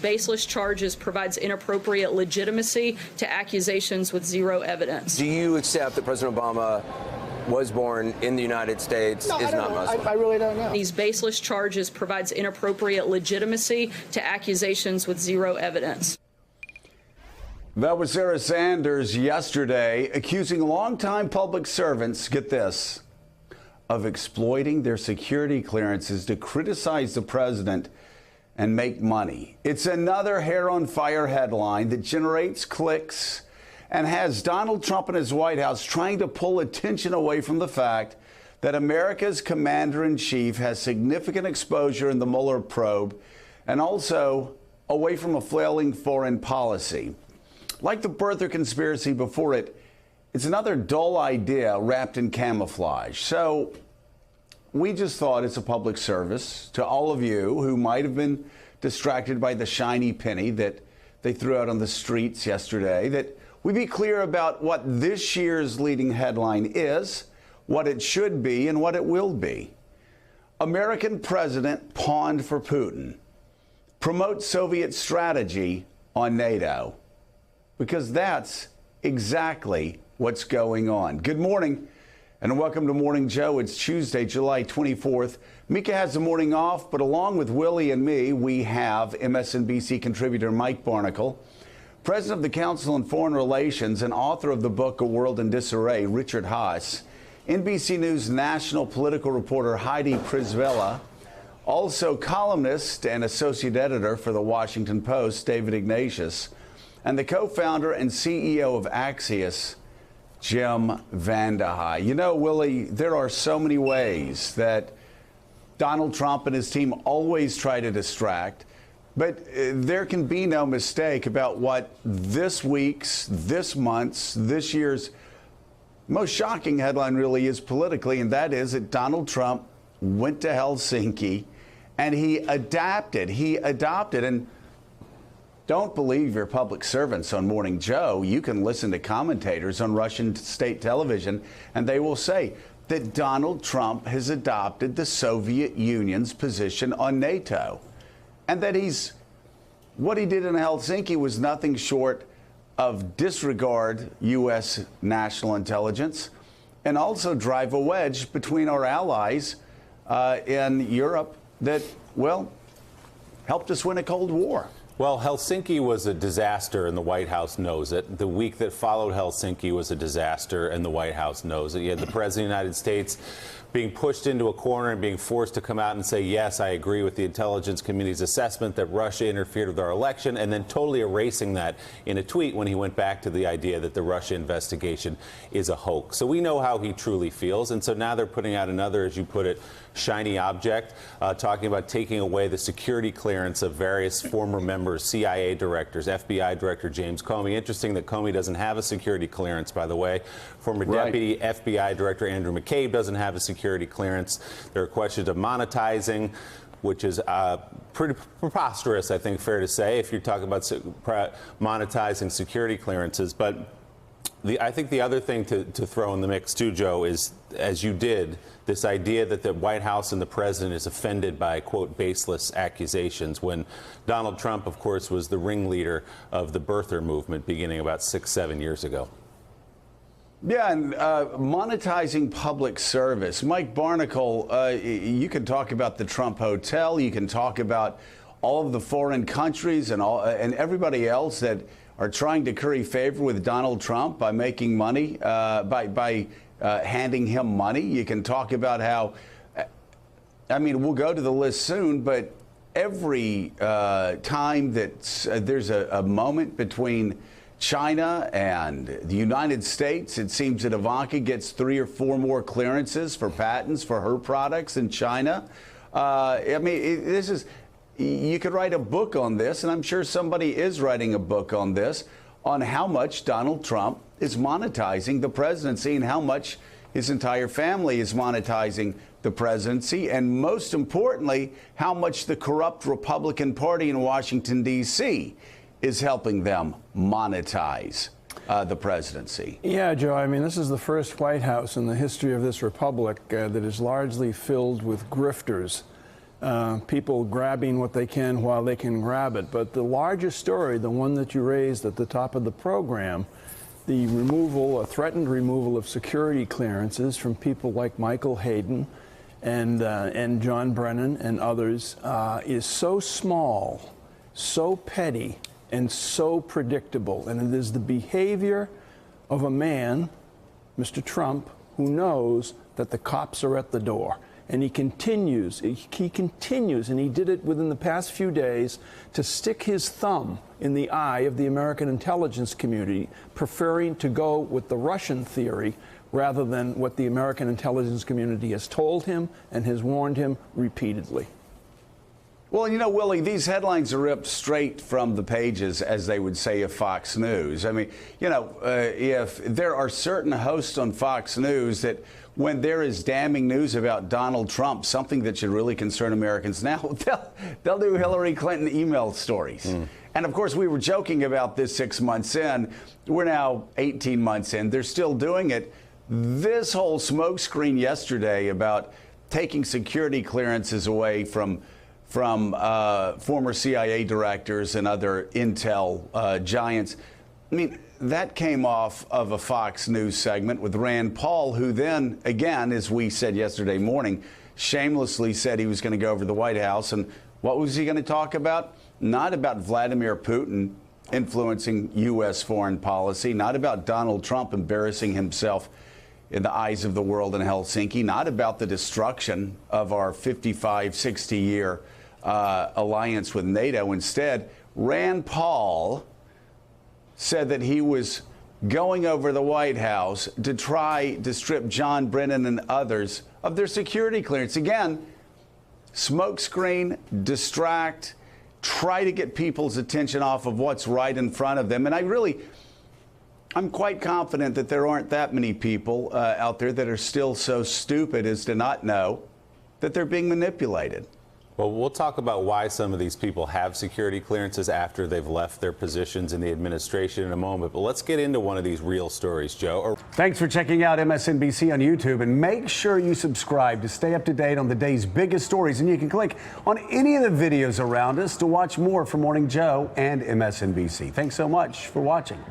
baseless charges provides inappropriate legitimacy to accusations with zero evidence. Do you accept that President Obama was born in the United States, no, is not Muslim? I really don't know. These baseless charges provides inappropriate legitimacy to accusations with zero evidence. That was Sarah Sanders yesterday, accusing longtime public servants, get this, of exploiting their security clearances to criticize the president and make money. It's another hair on fire headline that generates clicks and has Donald Trump and his White House trying to pull attention away from the fact that America's commander-in-chief has significant exposure in the Mueller probe and also away from a flailing foreign policy. Like the birther conspiracy before it, it's another dull idea wrapped in camouflage. So we just thought it's a public service to all of you who might have been distracted by the shiny penny that they threw out on the streets yesterday, that we be clear about what this year's leading headline is, what it should be, and what it will be. American president pawned for Putin. Promotes Soviet strategy on NATO. Because that's exactly what's going on. Good morning and welcome to Morning Joe. It's Tuesday, July 24th. Mika has the morning off, but along with Willie and me, we have MSNBC contributor Mike Barnicle, president of the Council on Foreign Relations and author of the book A World in Disarray, Richard Haass, NBC News national political reporter Heidi Przybyla, also columnist and associate editor for the Washington Post, David Ignatius, and the co-founder and CEO of Axios, Jim VandeHei. You know, Willie, there are so many ways that Donald Trump and his team always try to distract, but there can be no mistake about what this week's, this month's, this year's most shocking headline really is politically, and that is that Donald Trump went to Helsinki and he adapted, and don't believe your public servants on Morning Joe. You can listen to commentators on Russian state television, and they will say that Donald Trump has adopted the Soviet Union's position on NATO, and that what he did in Helsinki was nothing short of disregard U.S. national intelligence and also drive a wedge between our allies in Europe that, well, helped us win a Cold War. Well, Helsinki was a disaster, and the White House knows it. The week that followed Helsinki was a disaster, and the White House knows it. You had the President of the United States being pushed into a corner and being forced to come out and say, yes, I agree with the intelligence community's assessment that Russia interfered with our election, and then totally erasing that in a tweet when he went back to the idea that the Russia investigation is a hoax. So we know how he truly feels, and so now they're putting out another, as you put it, shiny object, talking about taking away the security clearance of various former members, CIA directors, FBI Director James Comey. Interesting that Comey doesn't have a security clearance, by the way. Former Deputy FBI Director Andrew McCabe doesn't have a security clearance. There are questions of monetizing, which is pretty preposterous, I think, fair to say, if you're talking about monetizing security clearances. But I think the other thing to throw in the mix, too, Joe, is, as you did, this idea that the White House and the president is offended by, quote, baseless accusations, when Donald Trump, of course, was the ringleader of the birther movement beginning about 6-7 years ago. Yeah, and monetizing public service. Mike Barnicle, you can talk about the Trump Hotel. You can talk about all of the foreign countries and everybody else that are trying to curry favor with Donald Trump by making money, by handing him money. You can talk about how, I mean, we'll go to the list soon, but every time that there's a moment between China and the United States, it seems that Ivanka gets 3 or 4 more clearances for patents for her products in China. I mean, this is, you could write a book on this, and I'm sure somebody is writing a book on this, on how much Donald Trump is monetizing the presidency and how much his entire family is monetizing the presidency, and most importantly, how much the corrupt Republican Party in Washington, D.C. is helping them monetize the presidency. Yeah, Joe, I mean, this is the first White House in the history of this republic that is largely filled with grifters. people grabbing what they can while they can grab it. But the larger story, the one that you raised at the top of the program, the removal, a threatened removal of security clearances from people like Michael Hayden and John Brennan and others, is so small, so petty, and so predictable. And it is the behavior of a man, Mr. Trump, who knows that the cops are at the door. And he continues, and he did it within the past few days, to stick his thumb in the eye of the American intelligence community, preferring to go with the Russian theory rather than what the American intelligence community has told him and has warned him repeatedly. Well, you know, Willie, these headlines are ripped straight from the pages, as they would say, of Fox News. I mean, you know, if there are certain hosts on Fox News that when there is damning news about Donald Trump, something that should really concern Americans now, they'll do Hillary Clinton email stories. And of course, we were joking about this 6 months in. We're now 18 months in. They're still doing it. This whole smokescreen yesterday about taking security clearances away from former CIA directors and other intel giants. I mean, that came off of a Fox News segment with Rand Paul, who then, again, as we said yesterday morning, shamelessly said he was going to go over to the White House. And what was he going to talk about? Not about Vladimir Putin influencing U.S. foreign policy, not about Donald Trump embarrassing himself in the eyes of the world in Helsinki, not about the destruction of our 55, 60-year alliance with NATO. Instead, Rand Paul said that he was going over the White House to try to strip John Brennan and others of their security clearance. Again, smokescreen, distract, try to get people's attention off of what's right in front of them. And I'm quite confident that there aren't that many people out there that are still so stupid as to not know that they're being manipulated. Well, we'll talk about why some of these people have security clearances after they've left their positions in the administration in a moment. But let's get into one of these real stories, Joe. Thanks for checking out MSNBC on YouTube, and make sure you subscribe to stay up to date on the day's biggest stories. And you can click on any of the videos around us to watch more from Morning Joe and MSNBC. Thanks so much for watching.